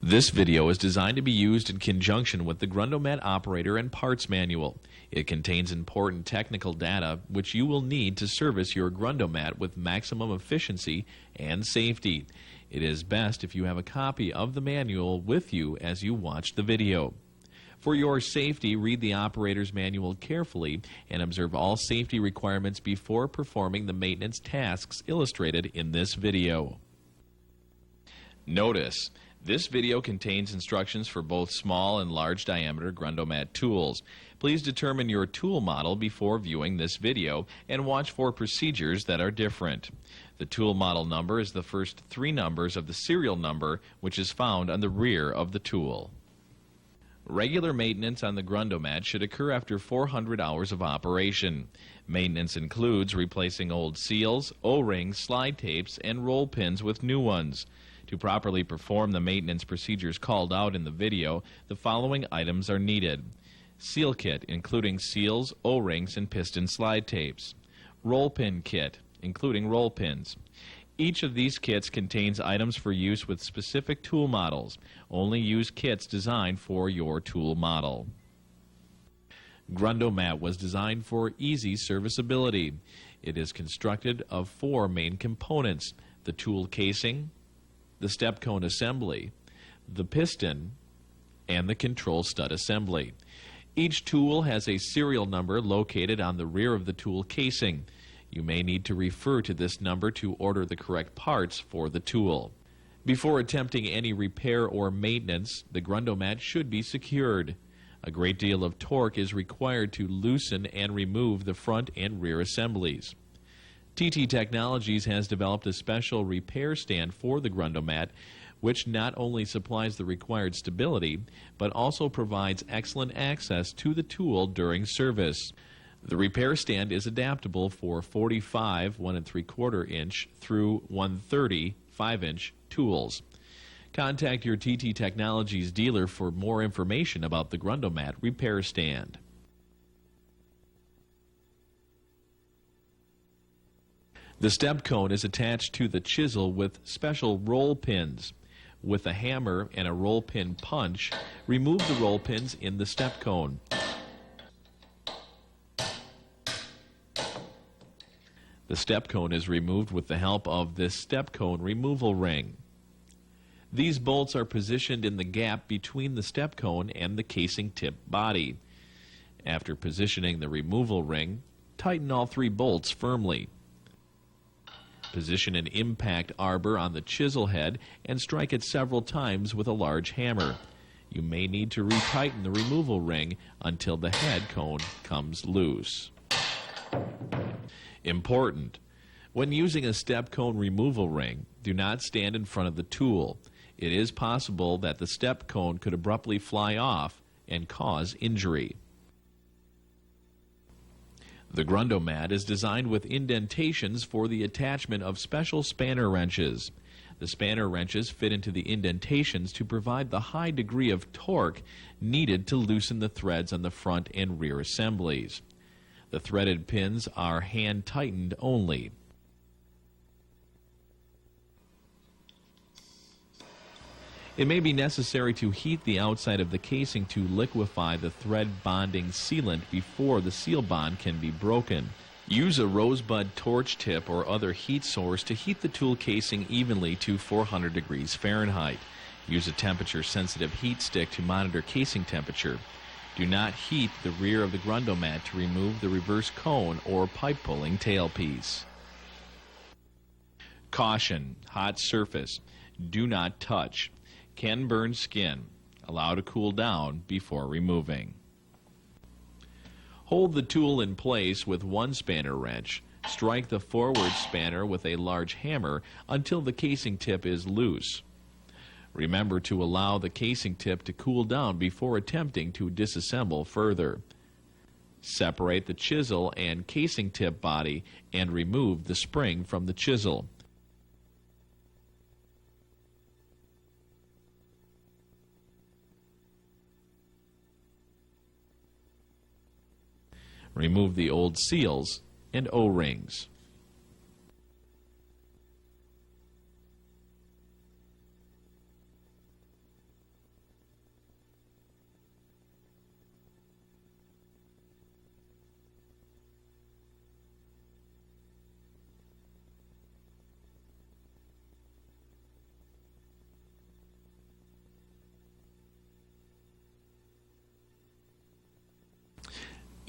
This video is designed to be used in conjunction with the Grundomat operator and parts manual. It contains important technical data which you will need to service your Grundomat with maximum efficiency and safety. It is best if you have a copy of the manual with you as you watch the video. For your safety, read the operator's manual carefully and observe all safety requirements before performing the maintenance tasks illustrated in this video. Notice, this video contains instructions for both small and large diameter Grundomat tools. Please determine your tool model before viewing this video and watch for procedures that are different. The tool model number is the first three numbers of the serial number, which is found on the rear of the tool. Regular maintenance on the Grundomat should occur after 400 hours of operation. Maintenance includes replacing old seals, O-rings, slide tapes, and roll pins with new ones. To properly perform the maintenance procedures called out in the video, the following items are needed. Seal kit, including seals, O-rings, and piston slide tapes. Roll pin kit, including roll pins. Each of these kits contains items for use with specific tool models. Only use kits designed for your tool model. Grundomat was designed for easy serviceability. It is constructed of four main components: the tool casing, the step cone assembly, the piston, and the control stud assembly. Each tool has a serial number located on the rear of the tool casing. You may need to refer to this number to order the correct parts for the tool. Before attempting any repair or maintenance, the Grundomat should be secured. A great deal of torque is required to loosen and remove the front and rear assemblies. TT Technologies has developed a special repair stand for the Grundomat, which not only supplies the required stability, but also provides excellent access to the tool during service. The repair stand is adaptable for 45 1 3/4 inch through 130 5-inch tools. Contact your TT Technologies dealer for more information about the Grundomat repair stand. The step cone is attached to the chisel with special roll pins. With a hammer and a roll pin punch, remove the roll pins in the step cone. The step cone is removed with the help of this step cone removal ring. These bolts are positioned in the gap between the step cone and the casing tip body. After positioning the removal ring, tighten all three bolts firmly. Position an impact arbor on the chisel head and strike it several times with a large hammer. You may need to retighten the removal ring until the head cone comes loose. Important: when using a step cone removal ring, do not stand in front of the tool. It is possible that the step cone could abruptly fly off and cause injury. The Grundomat is designed with indentations for the attachment of special spanner wrenches. The spanner wrenches fit into the indentations to provide the high degree of torque needed to loosen the threads on the front and rear assemblies. The threaded pins are hand-tightened only. It may be necessary to heat the outside of the casing to liquefy the thread bonding sealant before the seal bond can be broken. Use a rosebud torch tip or other heat source to heat the tool casing evenly to 400 degrees Fahrenheit. Use a temperature-sensitive heat stick to monitor casing temperature. Do not heat the rear of the Grundomat to remove the reverse cone or pipe-pulling tailpiece. Caution: hot surface. Do not touch. Can burn skin. Allow to cool down before removing. Hold the tool in place with one spanner wrench. Strike the forward spanner with a large hammer until the casing tip is loose. Remember to allow the casing tip to cool down before attempting to disassemble further. Separate the chisel and casing tip body and remove the spring from the chisel. Remove the old seals and O-rings.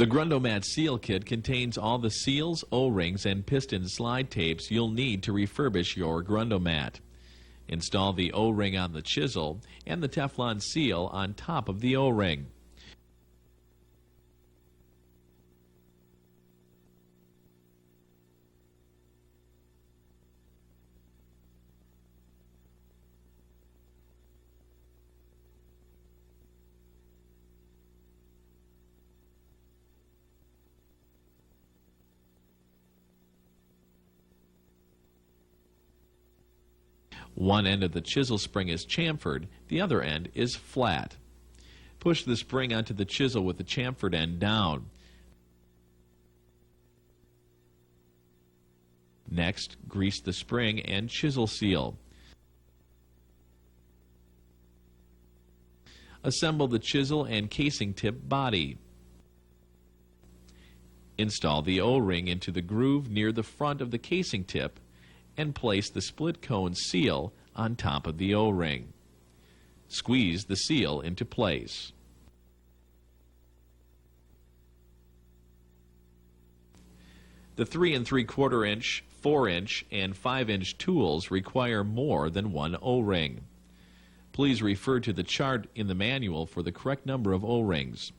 The Grundomat seal kit contains all the seals, O-rings, and piston slide tapes you'll need to refurbish your Grundomat. Install the O-ring on the chisel and the Teflon seal on top of the O-ring. One end of the chisel spring is chamfered, the other end is flat. Push the spring onto the chisel with the chamfered end down. Next, grease the spring and chisel seal. Assemble the chisel and casing tip body. Install the O-ring into the groove near the front of the casing tip and place the split cone seal on top of the O-ring. Squeeze the seal into place. The 3 3/4 inch, 4 inch, and 5 inch tools require more than one O-ring. Please refer to the chart in the manual for the correct number of O-rings.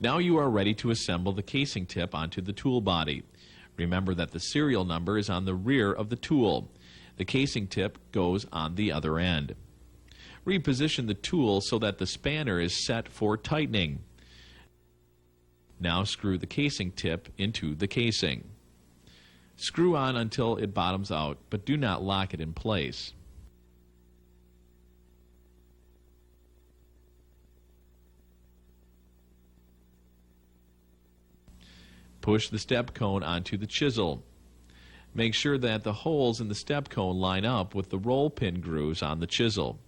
Now you are ready to assemble the casing tip onto the tool body. Remember that the serial number is on the rear of the tool. The casing tip goes on the other end. Reposition the tool so that the spanner is set for tightening. Now screw the casing tip into the casing. Screw on until it bottoms out, but do not lock it in place. Push the step cone onto the chisel. Make sure that the holes in the step cone line up with the roll pin grooves on the chisel.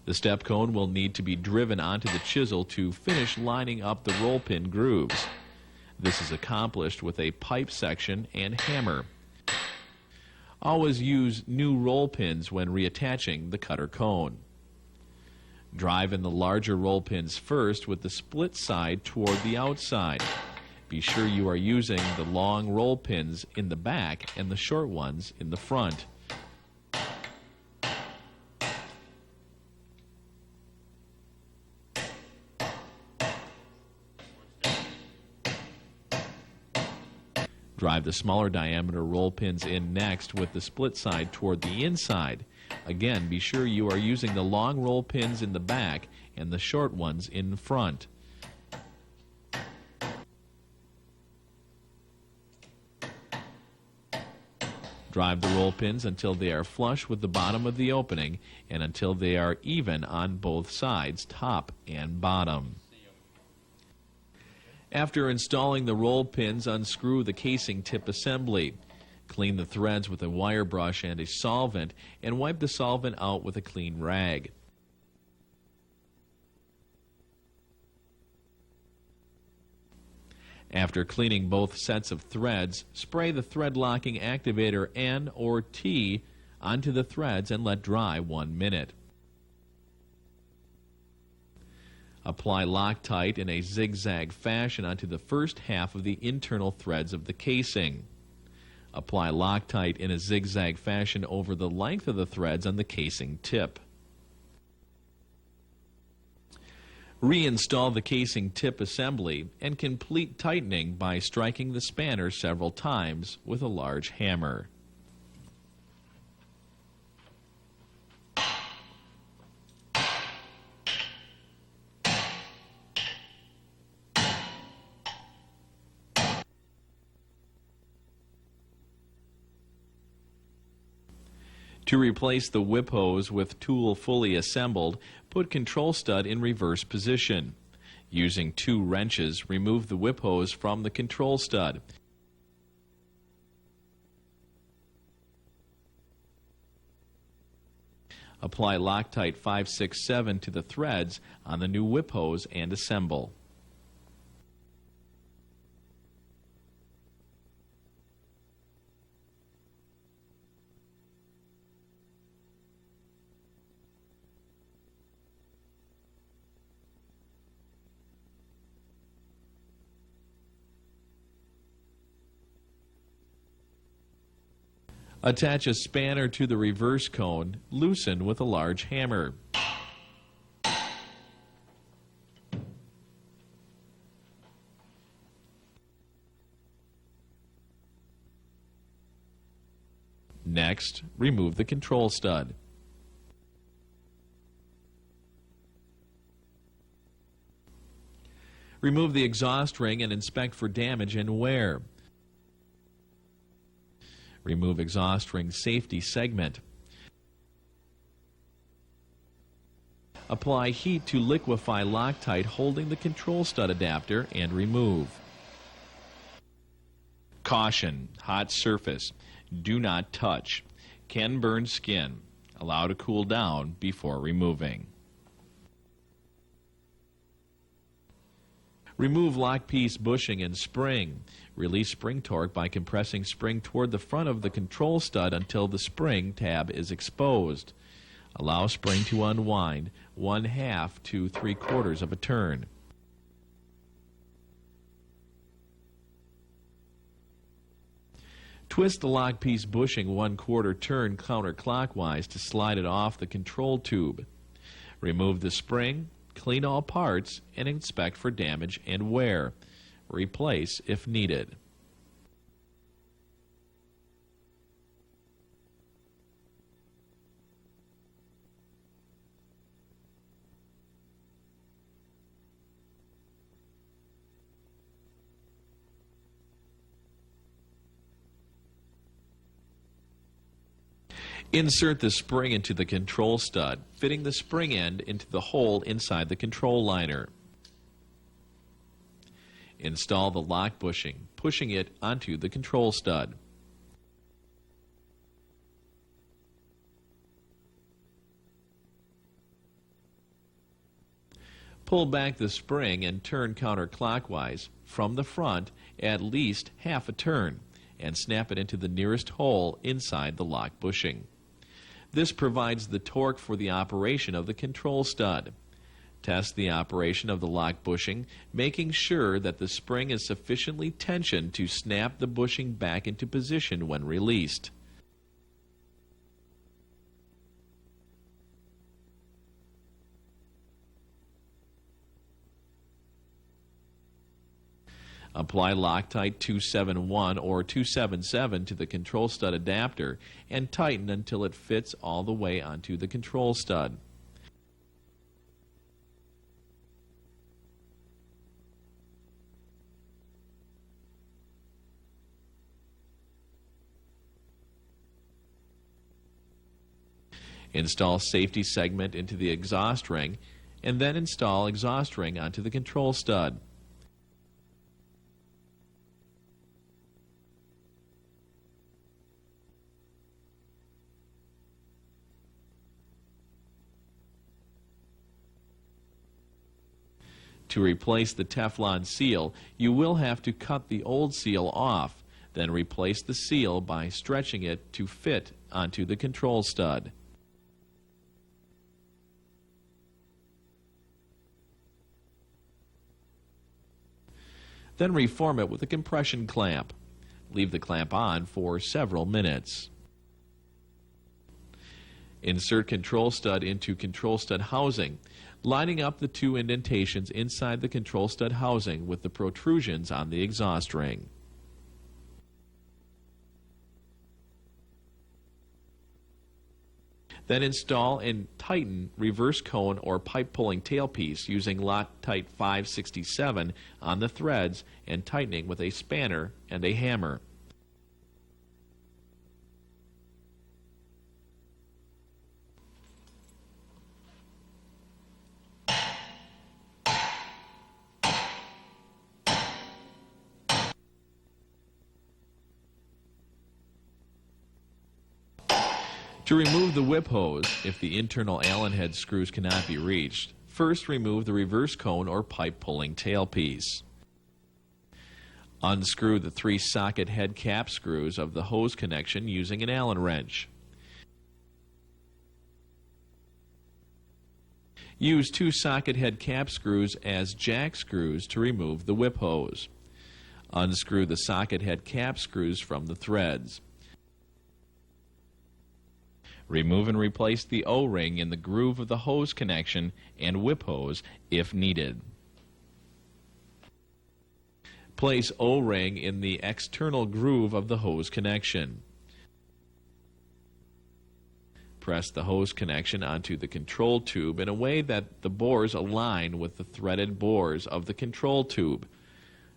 The step cone will need to be driven onto the chisel to finish lining up the roll pin grooves. This is accomplished with a pipe section and hammer. Always use new roll pins when reattaching the cutter cone. Drive in the larger roll pins first with the split side toward the outside. Be sure you are using the long roll pins in the back and the short ones in the front. Drive the smaller diameter roll pins in next with the split side toward the inside. Again, be sure you are using the long roll pins in the back and the short ones in front. Drive the roll pins until they are flush with the bottom of the opening and until they are even on both sides, top and bottom. After installing the roll pins, unscrew the casing tip assembly. Clean the threads with a wire brush and a solvent, and wipe the solvent out with a clean rag. After cleaning both sets of threads, spray the thread locking activator N or T onto the threads and let dry 1 minute. Apply Loctite in a zigzag fashion onto the first half of the internal threads of the casing. Apply Loctite in a zigzag fashion over the length of the threads on the casing tip. Reinstall the casing tip assembly and complete tightening by striking the spanner several times with a large hammer. To replace the whip hose with tool fully assembled, put control stud in reverse position. Using 2 wrenches, remove the whip hose from the control stud. Apply Loctite 567 to the threads on the new whip hose and assemble. Attach a spanner to the reverse cone, loosen with a large hammer. Next, remove the control stud. Remove the exhaust ring and inspect for damage and wear. Remove exhaust ring safety segment. Apply heat to liquefy Loctite holding the control stud adapter and remove. Caution, hot surface. Do not touch. Can burn skin. Allow to cool down before removing. Remove lock piece bushing and spring. Release spring torque by compressing spring toward the front of the control stud until the spring tab is exposed. Allow spring to unwind 1/2 to 3/4 of a turn. Twist the lock piece bushing 1/4 turn counterclockwise to slide it off the control tube. Remove the spring, clean all parts, and inspect for damage and wear. Replace if needed. Insert the spring into the control stud, fitting the spring end into the hole inside the control liner. Install the lock bushing, pushing it onto the control stud. Pull back the spring and turn counterclockwise from the front at least 1/2 turn and snap it into the nearest hole inside the lock bushing. This provides the torque for the operation of the control stud. Test the operation of the lock bushing, making sure that the spring is sufficiently tensioned to snap the bushing back into position when released. Apply Loctite 271 or 277 to the control stud adapter and tighten until it fits all the way onto the control stud. Install safety segment into the exhaust ring and then install exhaust ring onto the control stud. To replace the Teflon seal, you will have to cut the old seal off, then replace the seal by stretching it to fit onto the control stud. Then reform it with a compression clamp. Leave the clamp on for several minutes. Insert control stud into control stud housing, lining up the 2 indentations inside the control stud housing with the protrusions on the exhaust ring. Then install and tighten reverse cone or pipe pulling tailpiece using Loctite 567 on the threads and tightening with a spanner and a hammer. To remove the whip hose, if the internal Allen head screws cannot be reached, first remove the reverse cone or pipe pulling tailpiece. Unscrew the 3 socket head cap screws of the hose connection using an Allen wrench. Use 2 socket head cap screws as jack screws to remove the whip hose. Unscrew the socket head cap screws from the threads. Remove and replace the O-ring in the groove of the hose connection and whip hose if needed. Place O-ring in the external groove of the hose connection. Press the hose connection onto the control tube in a way that the bores align with the threaded bores of the control tube.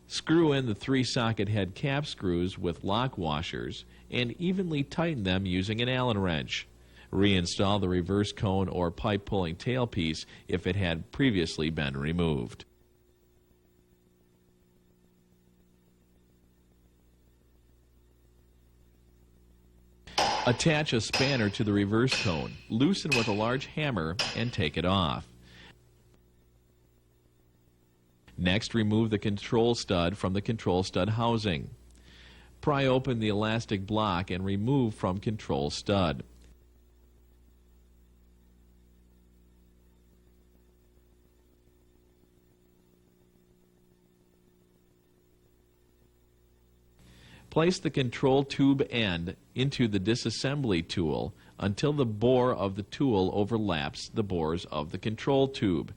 Screw in the 3 socket head cap screws with lock washers and evenly tighten them using an Allen wrench. Reinstall the reverse cone or pipe pulling tailpiece if it had previously been removed. Attach a spanner to the reverse cone, loosen with a large hammer, and take it off. Next, remove the control stud from the control stud housing. Pry open the elastic block and remove from control stud. Place the control tube end into the disassembly tool until the bore of the tool overlaps the bores of the control tube.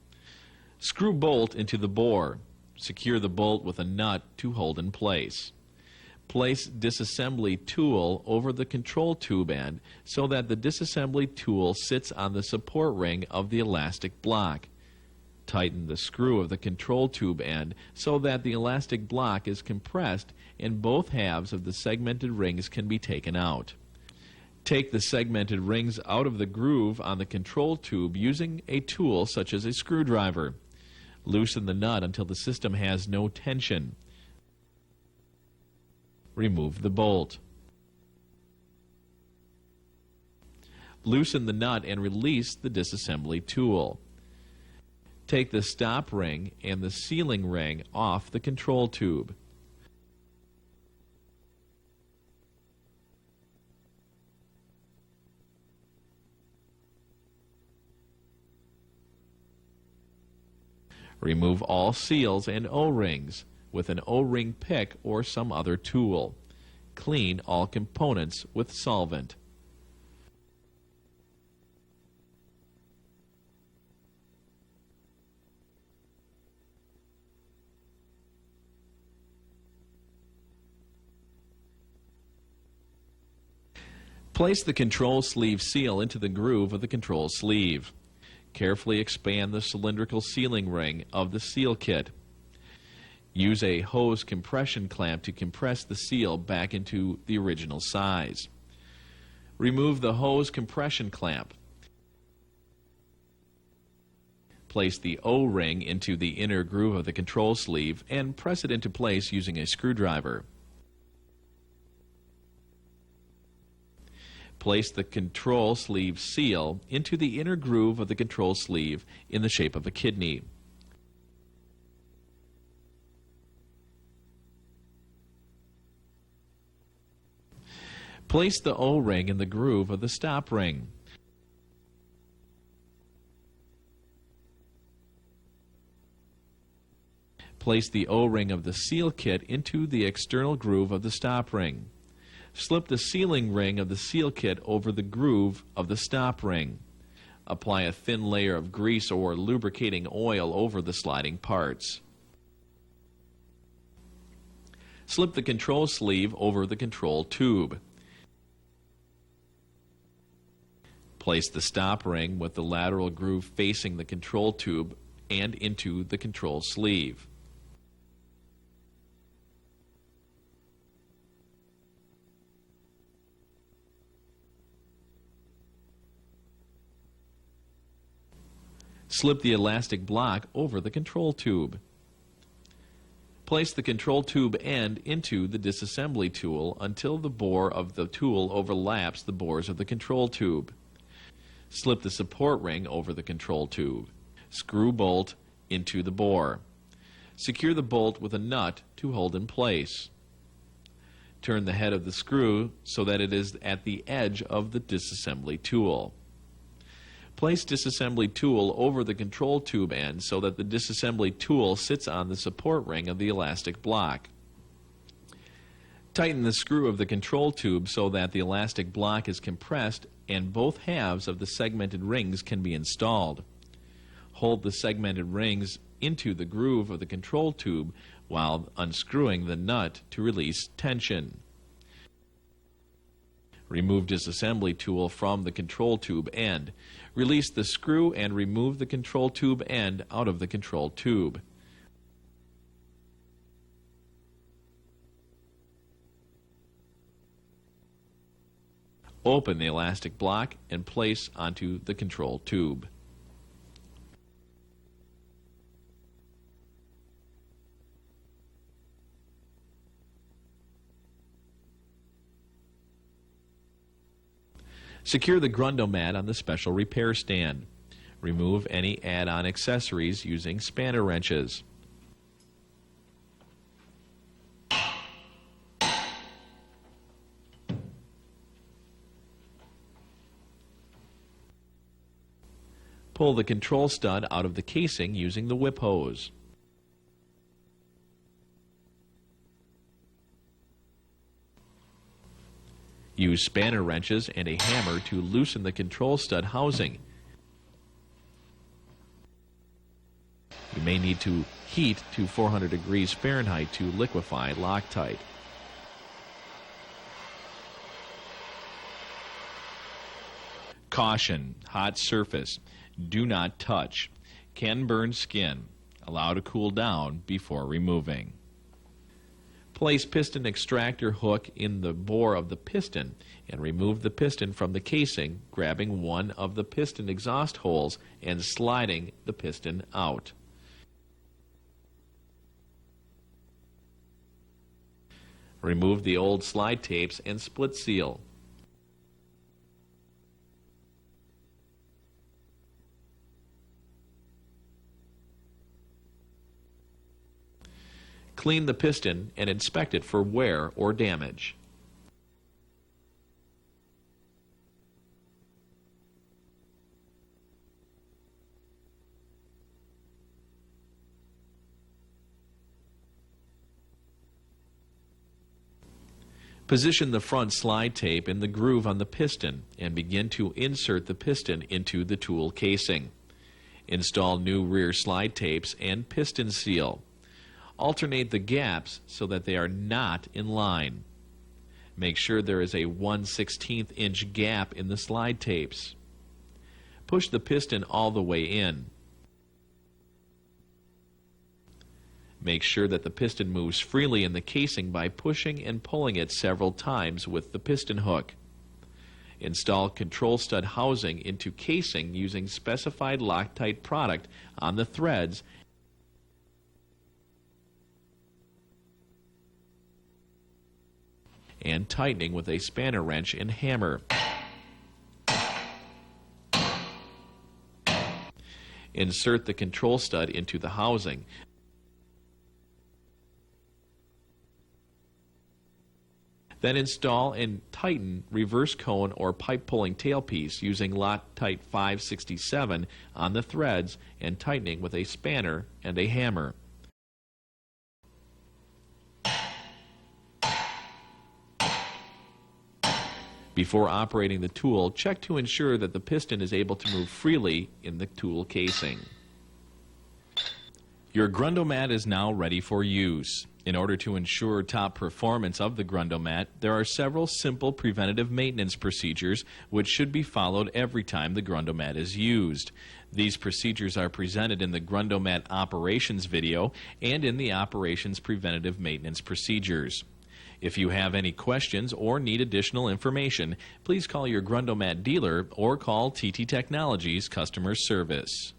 Screw bolt into the bore. Secure the bolt with a nut to hold in place. Place disassembly tool over the control tube end so that the disassembly tool sits on the support ring of the elastic block. Tighten the screw of the control tube end so that the elastic block is compressed and both halves of the segmented rings can be taken out. Take the segmented rings out of the groove on the control tube using a tool such as a screwdriver. Loosen the nut until the system has no tension. Remove the bolt. Loosen the nut and release the disassembly tool. Take the stop ring and the sealing ring off the control tube. Remove all seals and O-rings with an O-ring pick or some other tool. Clean all components with solvent. Place the control sleeve seal into the groove of the control sleeve. Carefully expand the cylindrical sealing ring of the seal kit. Use a hose compression clamp to compress the seal back into the original size. Remove the hose compression clamp. Place the O-ring into the inner groove of the control sleeve and press it into place using a screwdriver. Place the control sleeve seal into the inner groove of the control sleeve in the shape of a kidney. Place the O-ring in the groove of the stop ring. Place the O-ring of the seal kit into the external groove of the stop ring. Slip the sealing ring of the seal kit over the groove of the stop ring. Apply a thin layer of grease or lubricating oil over the sliding parts. Slip the control sleeve over the control tube. Place the stop ring with the lateral groove facing the control tube and into the control sleeve. Slip the elastic block over the control tube. Place the control tube end into the disassembly tool until the bore of the tool overlaps the bores of the control tube. Slip the support ring over the control tube. Screw bolt into the bore. Secure the bolt with a nut to hold in place. Turn the head of the screw so that it is at the edge of the disassembly tool. Place disassembly tool over the control tube end so that the disassembly tool sits on the support ring of the elastic block. Tighten the screw of the control tube so that the elastic block is compressed and both halves of the segmented rings can be installed. Hold the segmented rings into the groove of the control tube while unscrewing the nut to release tension. Remove disassembly tool from the control tube end. Release the screw and remove the control tube end out of the control tube. Open the elastic block and place onto the control tube. Secure the Grundomat on the special repair stand. Remove any add-on accessories using spanner wrenches. Pull the control stud out of the casing using the whip hose. Use spanner wrenches and a hammer to loosen the control stud housing. You may need to heat to 400 degrees Fahrenheit to liquefy Loctite. Caution: hot surface. Do not touch. Can burn skin. Allow to cool down before removing. Place piston extractor hook in the bore of the piston and remove the piston from the casing, grabbing one of the piston exhaust holes and sliding the piston out. Remove the old slide tapes and split seal. Clean the piston and inspect it for wear or damage. Position the front slide tape in the groove on the piston and begin to insert the piston into the tool casing. Install new rear slide tapes and piston seal. Alternate the gaps so that they are not in line. Make sure there is a 1/16 inch gap in the slide tapes. Push the piston all the way in. Make sure that the piston moves freely in the casing by pushing and pulling it several times with the piston hook. Install control stud housing into casing using specified Loctite product on the threads and tightening with a spanner wrench and hammer. Insert the control stud into the housing. Then install and tighten reverse cone or pipe pulling tailpiece using Loctite 567 on the threads and tightening with a spanner and a hammer. Before operating the tool, check to ensure that the piston is able to move freely in the tool casing. Your Grundomat is now ready for use. In order to ensure top performance of the Grundomat, there are several simple preventative maintenance procedures which should be followed every time the Grundomat is used. These procedures are presented in the Grundomat operations video and in the operations preventative maintenance procedures. If you have any questions or need additional information, please call your Grundomat dealer or call TT Technologies customer service.